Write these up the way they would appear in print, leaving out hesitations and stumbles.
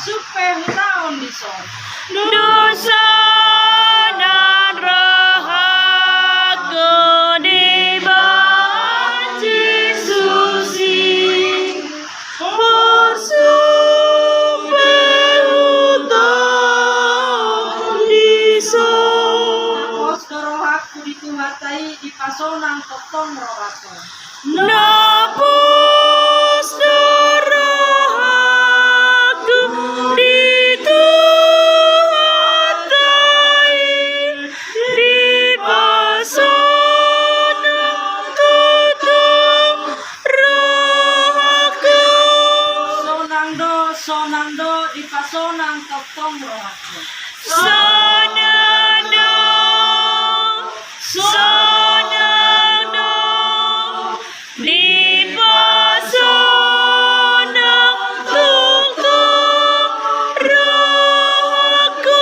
supaya tahun di son. Dosa dan rahaku dibanci suci bersumpah hutang di son. Tapos rohaku dituhatai di pasonang totong rohaku. Napus rohaku dituhatai di pasonang totong rohaku. Sonang do di pasonang totong rohaku. Sonando, sonando, di pasonang totong rohaku.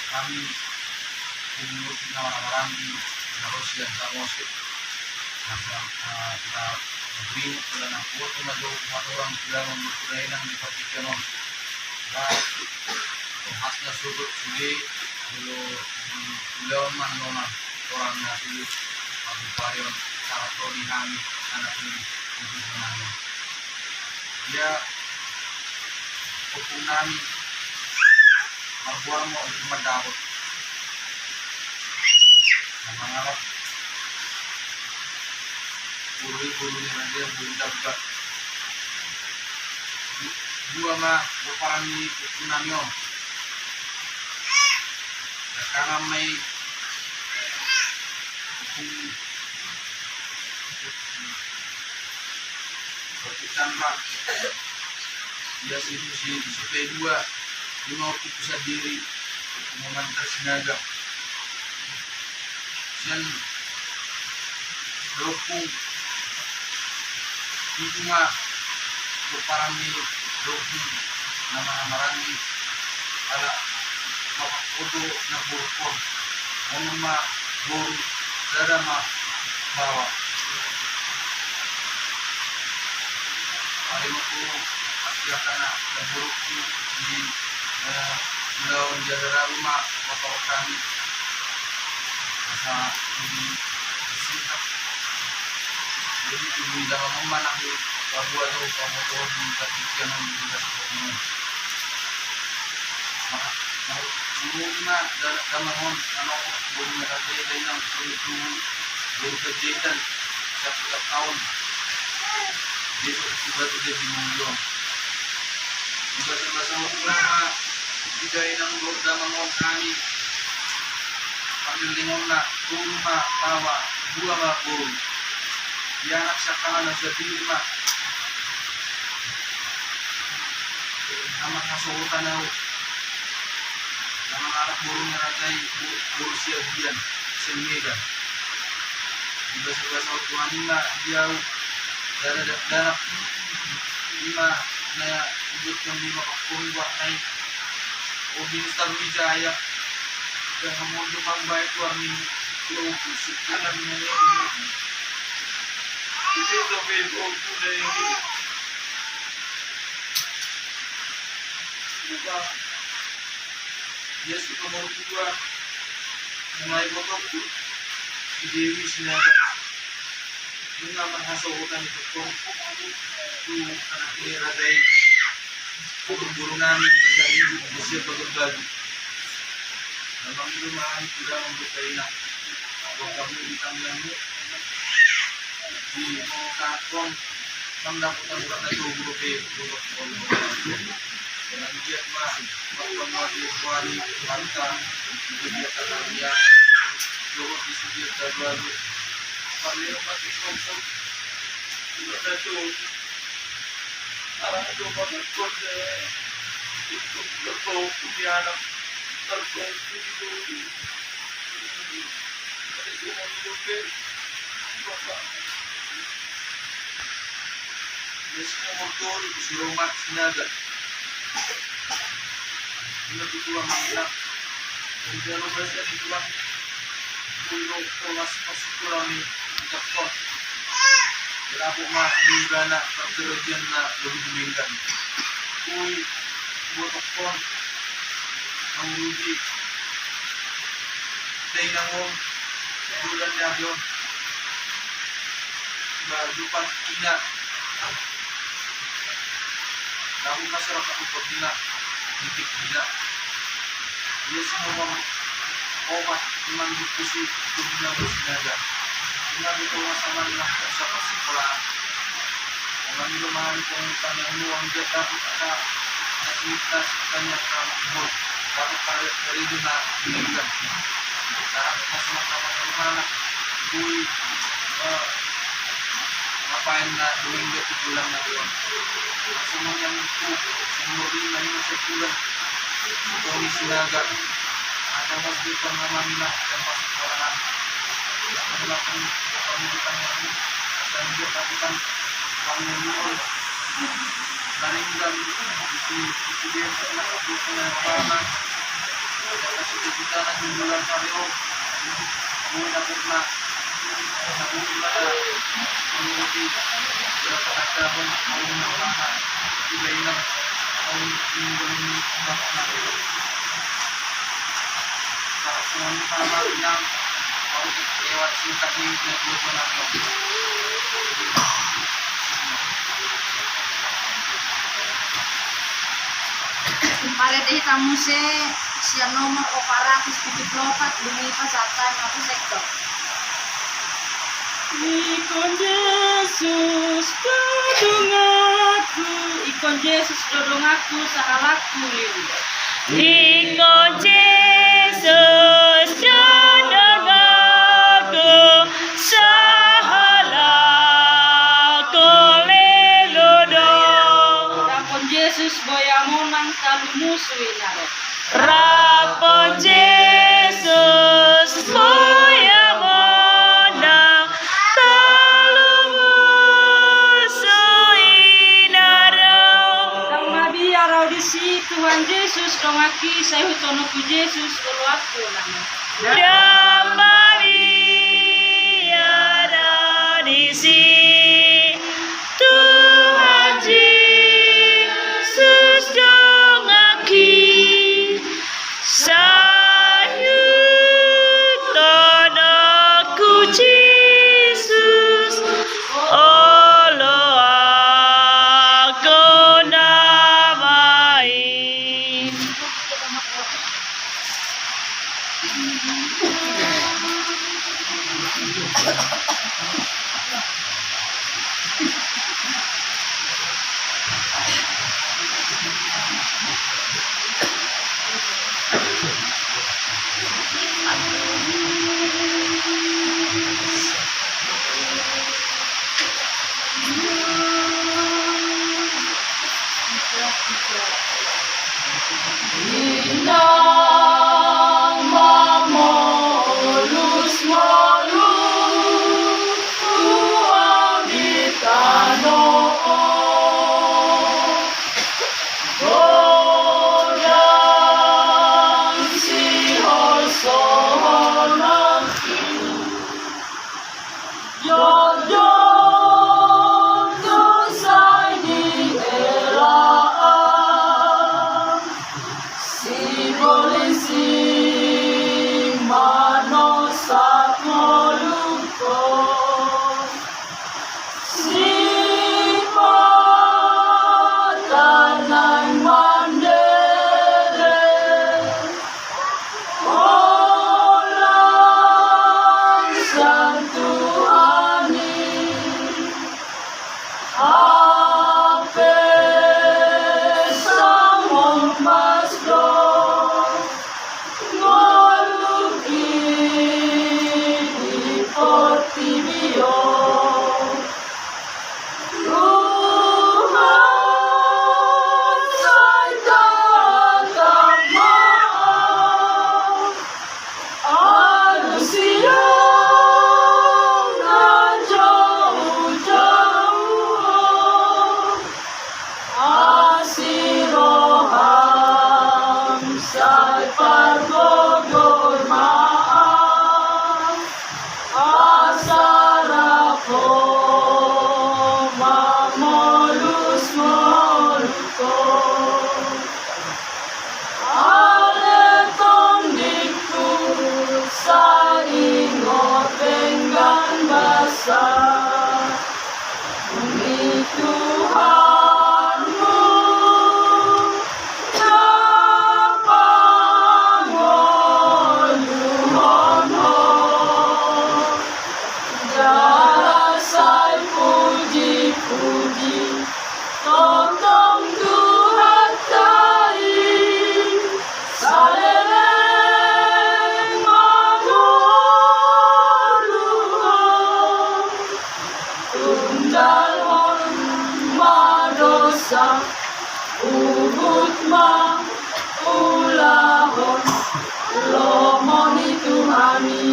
Kami menurut orang-orang di Rusia dan Mosik negeri dan aku tuh orang sudah memperkurai yang dipakai non dan khasnya sudut sudi dulu beliau manona orangnya sudi Abu Parion saat dihami anak ini untuk menangis dia hukum nami Marbuan mau untuk mendaput sama ngalap buru-burunya nanti yang belum dapat dua mah berparani hukum nami om karena may hukum berpitan pak dia si P2 dia mau pusat diri mengantar sinaga dan berhubung itu mah berparani berhubung nama rani ala bapak foto na burpon ngomong mah bor dada mah bawa hari aku asyakana dan burukku di melawan jadara rumah bapak kami masa ini singkat jadi ibu jangan memanah di Papua atau Papua di Katikian dan juga sebagainya semua dan mohon anak boleh ada yang itu berkejadian setiap tahun dia sudah terjadi mungkin juga sama ulama tidak yang berdamai kami ambil lingkungan rumah tawa dua mabur dia anak sakalan sedih mah amat kasuhutan aku nama anak burung ngeratai berusia bulan semega juga sebelah Tuhan lima dia darah lima naya hidup yang lima pun buat naik Obi Star Wijaya dan kemudian membaik warni lo sekitar naya itu sampai aku naya buka dia suka nomor 2 mulai botolku di Dewi Sinaga dengan menghasilkan itu tuh anak merah dari burung-burungan terjadi usia berbagi memang rumah sudah membukai nak kalau kamu ditanggamu di kakong mendapatkan kata itu grup dengan dia mah waktu wali mantan dia kalian turut di sini terbaru kalian masih konsum sudah itu arah itu banget kode itu berkau punya anak terkau Yes, motor si Roma Sinaga. Ini tujuan mana? Jadi kalau bahasa di tulang pulau kelas pasukan ini tekon. Berapa mak di mana kerjaan nak lebih dibingkan. Kui buat tekon menguji tenangong bulan yang barupan ina. Kamu masyarakat untuk bina, titik bina. Dia semua obat memang diskusi untuk bina bersinaga. Bina berkawan sama dengan persiapan sekolah. Orang itu memahami komunitas yang luang jatah ada aktivitas banyak kampung. Baru dari bina bina. Nah, masyarakat mana kui ngapain na Domingo 7 bulan na doon. Semuanya itu umur 5 sebulan Tony Sinaga atau masjid pengamanah dan pasukan melakukan pendidikan yang dan dia lakukan pengeluaran dari itu dia melakukan pengamanah dan kasih kita nanti bulan Mario mulai dapat nak mengurusi berapa ada pun tahun yang lama juga hilang tahun ini bahkan kalau semuanya sama yang harus lewat singkat ini dan dua Pare deh tamu siang nomor operatis 74 bumi pasatan aku sektor. Ikon Yesus dodong aku. Ikon Yesus dodong aku sahalaku liu. Ikon Yesus dodong aku sahalaku lelodong. Rapon Yesus boyamonang kalu musuhin nare. Rapon Yesus boyamonang Tuhan Yesus dong aki saya hutono ku Yesus kalau aku nama. Damai ada di sini Tuhan Yesus dong aki saya hutono ku Yesus Allah aku namai. pargogor maaf asarako mamolus moluko aleton diku saingot dengan basah demi Tuhanmu Darasai puji-puji totong Tuhan tai saleleng maguluhon tundalhon madosa ubut ma ulahon lomoni Tuhani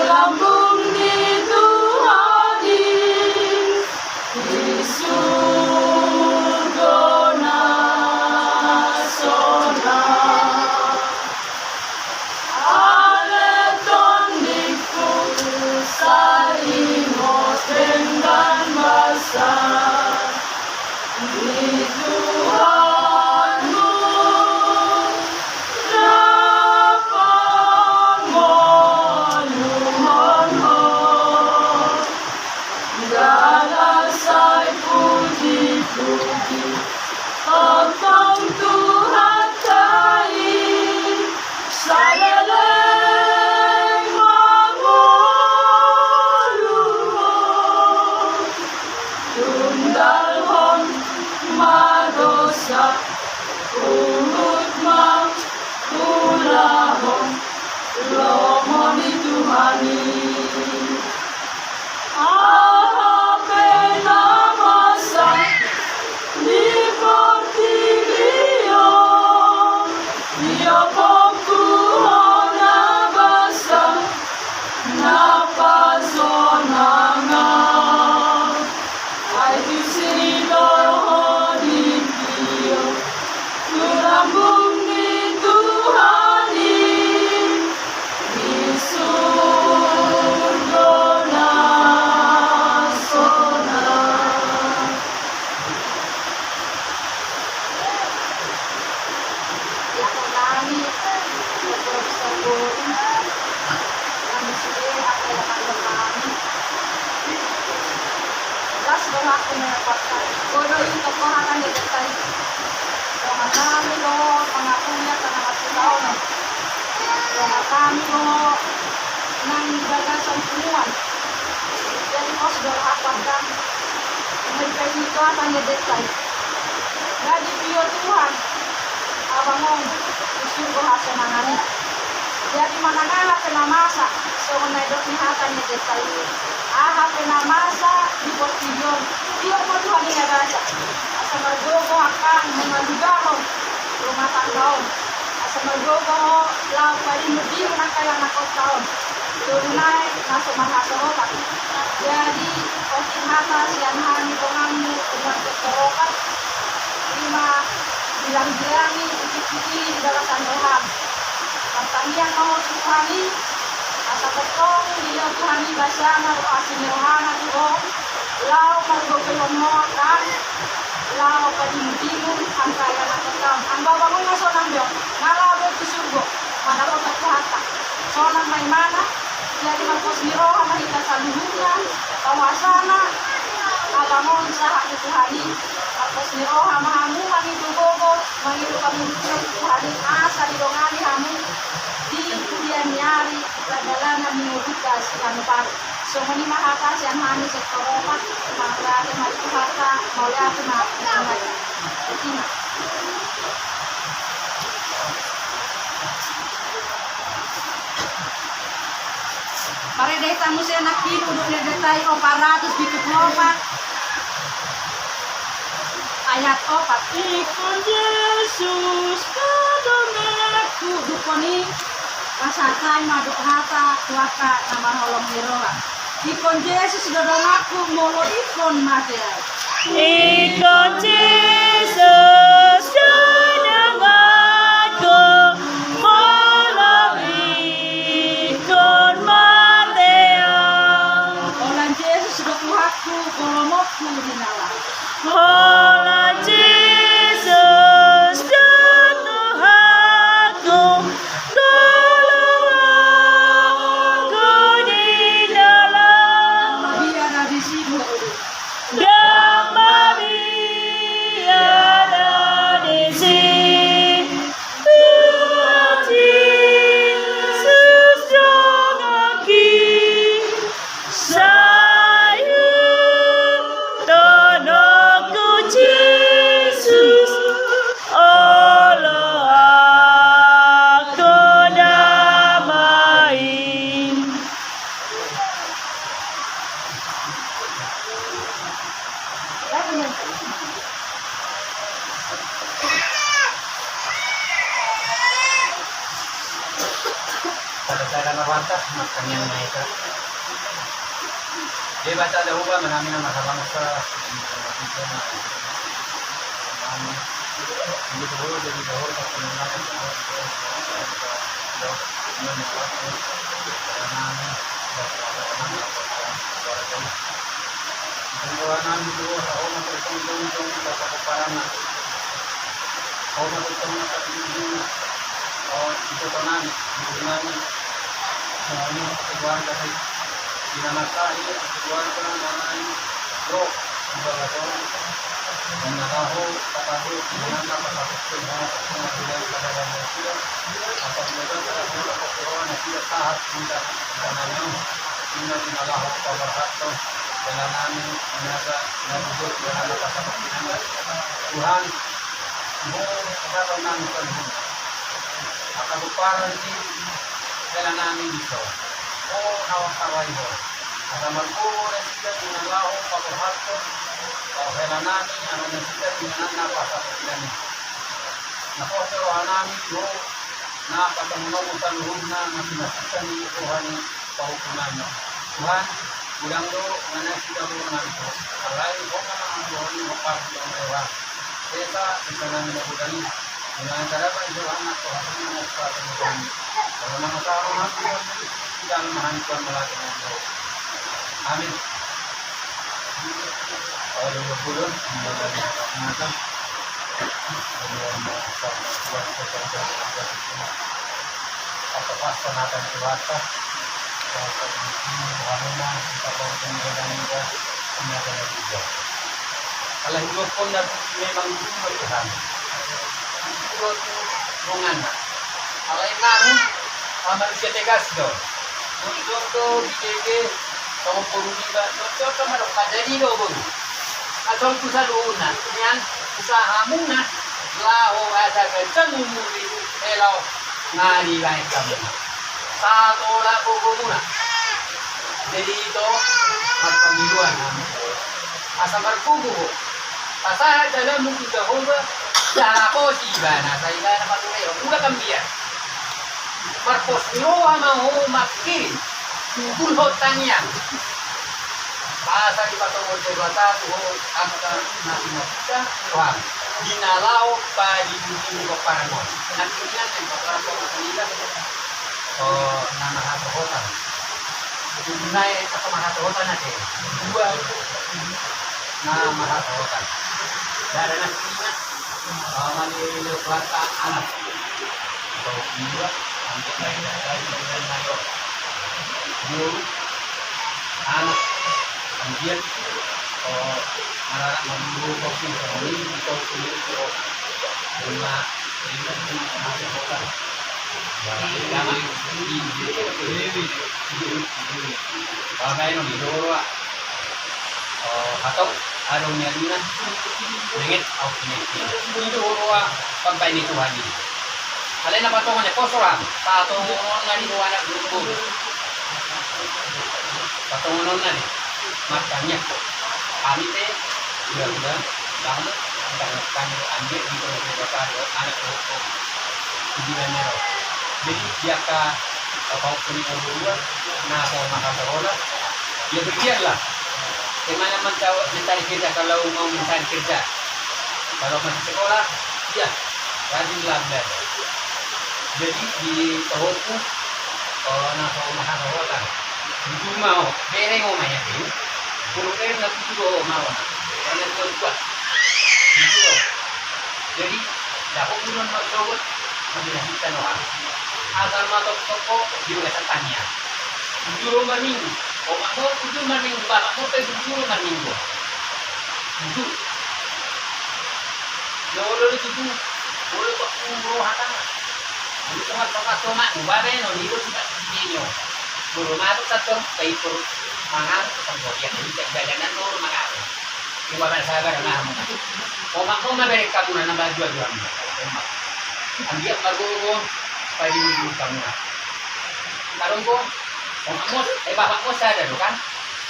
Lambung di Tuhani di surga sona aleton diku saimot dengan basah di Tuhanmu Darasai puji-puji totong Tuhan tai saleleng maguluhon tundalhon madosa urut ma ulahon lomoni Tuhani Aku mendapatkan bodoh itu kekuatan di depan dengan kami lo pengakunya karena hati tahun dengan kami lo nang bagasan semua jadi kau sudah dapatkan mereka itu akan di depan jadi bio Tuhan abangong usul hasil nangani jadi mana ngalah kena masak semenai dok ni akan di depan aha pena masa di portillo dia mau Tuhan ini baca asal bergogo akan mengadugaron rumah tangga asal bergogo lau pari mobil nak kaya nak tahun tunai masuk mahasiswa rokat jadi posting mata siang hari pengamu umat kerokat lima bilang-bilangi cuci-cuci dalam Tuhan pertanian mau Tuhani asa petong dia Tuhani basana asin rohana tuh lau margopelon kan lau padimudimum angkaya nakakam ang babangon na sonang diyo nalago tusugo manalo pagkahata sonang may mana jadi magpos ni roha mahita sa luhuna kawasana abangon sa haki Tuhani magpos ni roha mahamuhan ni tugogo mangilu kami Tuhani asa di dongani hamu di kuliah nyari lagalanan minubikas yang par so mani mahata siang hani sekorokat makrate malikuhata mauliatu na itina mari desa musia nak itu duduk detai 400 bikut lopat. Ayat 4. Ikon Yesus kadongaku. Dukoni pasatay maduk hata kuaka nama holong hirola. Ikon Yesus dodongaku molo ikon mate. Ikon Yesus kadongaku. Malam ikon Matea. Olan Yesus dokuhaku kolomokku dinala. Hola Jesus, Tuhanku, tolong aku di dalam Biar di sini. damai biada di sini. Tuhan Yesus jongaki saya tanahku Yesus Allah aku damai. Pada saya nawanta makanya naik. Dia baca ada ubah menami nama bangsa. Ini dulu jadi dahulu kemenangan Pengalaman itu tahu mempertanggungjawabkan rasa keparangan. Kau mempertanggungjawabkan ini, itu tenang, hubungannya. Ini keluar dari dinamika ini, keluar dari mana ini, bro, sudah orang. Dan tahu, dengan apa satu dengan pengadilan pada manusia, apabila pada bulan Oktober tidak taat minta dananya, minta Allah wabarakatuh. Jalanan menjaga dan hidup dengan apa seperti Tuhan, kita menangkan akan berparan di jalanan ini so. Oh, kawan-kawan itu. Ada merkuh dan juga dengan lahu wabarakatuh. Kalau jalanan ini ada juga dengan apa seperti ini. Nah, kalau jalanan itu, nah ketemu mutan-mutan masih nasikan di Tuhan paukunannya. Tuhan ulang do mana sudah mengenal itu. Alai bukan mengenal lepas yang lewat. Kita dengan mengudani dengan cara itu anak Tuhan mengucap Tuhan. Kalau mengetahui Tuhan tidak menghancurkan melakukan itu. Amin. Kalau berpuluh menjadi mata. Atau pas penatan kuasa. Kalau hidup pun memang hidup Tuhan. Hidup hubungan. Kalau iman, manusia tegas dong. Untuk tu BKK, kamu perlu juga. Untuk kamu ada kajari dong bang. Asal pusat una, yang usahamu na, lau ada kencang umuri, elau ngari lain kamu. Satu laku kumuna. Jadi itu pemiluan. Asa markubu. Asa dalam mungkin dahulu jalan kosi bana. Saya dah dapat mulai. Udah kambiar. Markos miroha mau makin. Puluh tanyang. Bahasa di patungul dewata tuh angka nasi kita Tuhan. Dinalau padi bumi keparangon. Nantinya yang keparangon pendidikan. Oh, nama satu hotel. Naik ke satu hotel nanti. Dua nama satu hotel. Dari nantinya, mali lepas anak. Atau dua, untuk dari mayor. Dua anak. Kemudian, anak menunggu kopi ini atau ini lima satu hotel. Bagay no dito atau araw niya na ringit out ni dito pagbay ni Tuhan ni alay na patungan niya kosoran sa atong nga ni Tuhan na grupo patungunan na nih. Makanya kami teh bulan-bulan banget karena kami ambil di beberapa anak pokok tujuannya loh. Jadi dia kau punya dua, nah kalau makan sekolah, ya bergiatlah. Gimana mencari kerja kalau mau mencari kerja? Kalau masih sekolah, ya rajinlah belajar. Jadi di tahunku, nah kalau makan sekolah, itu mau, bereng mau banyak ini. Puluh kali nak juga mau, karena itu kuat. Itu, jadi dapat bulan masuk, menjelaskan orang. Asal masuk toko juga tanya. Juru minggu, oh makmu tujuh minggu, bapakmu tuh juru minggu. Tujuh. Lalu tujuh, boleh kok umroh hatan. Ini cuma tomat, babe no itu sudah dinyo. Belum masuk satu paper mangan sampai yang bisa jajanan nur mangan. Ibu bapak sabar nah. Oh makmu mabere kamu na baju-baju. Ambil margo pagi dulu kamu. Karung ko, bapak mo sadar kan?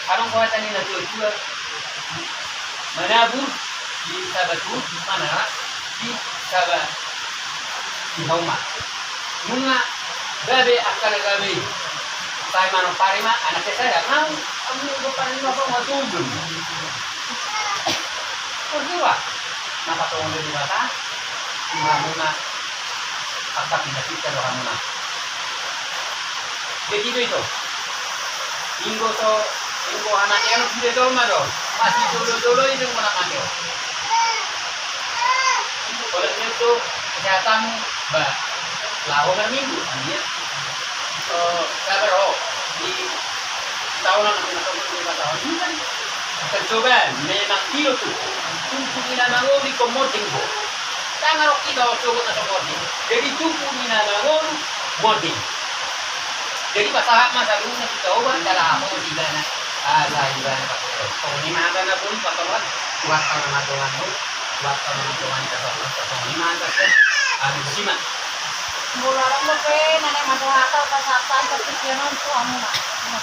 Karung ko tani na jual. Manabur di Sabatu mana? Di Sabah di Hauma. Muna gabe akan gabe. Saya mana parima anak saya mau kamu go parima apa mau tunggu. Kedua, napa tuh di mata? Muna apa pindah kita orang mana? Jadi itu. Minggu anaknya yang sudah dolma dong. Masih dulu itu mana mati. Oleh itu kesehatan lawan minggu dia sabar di tahunan atau 5 tahun ini kan percobaan memang itu tuh tumpuk minanangon di komoding bo tangan kita waktu atau komoding jadi tumpuk minanangon moding jadi masa dulu kita ubah dalam apa juga na ada ibarat kalau ini ada na pun patokan buat tahun pun buat tahun kita ini ada kan simak. Mularang mo pe, nanay matuhataw kasaktan sa pisyanon ko amo na. Ano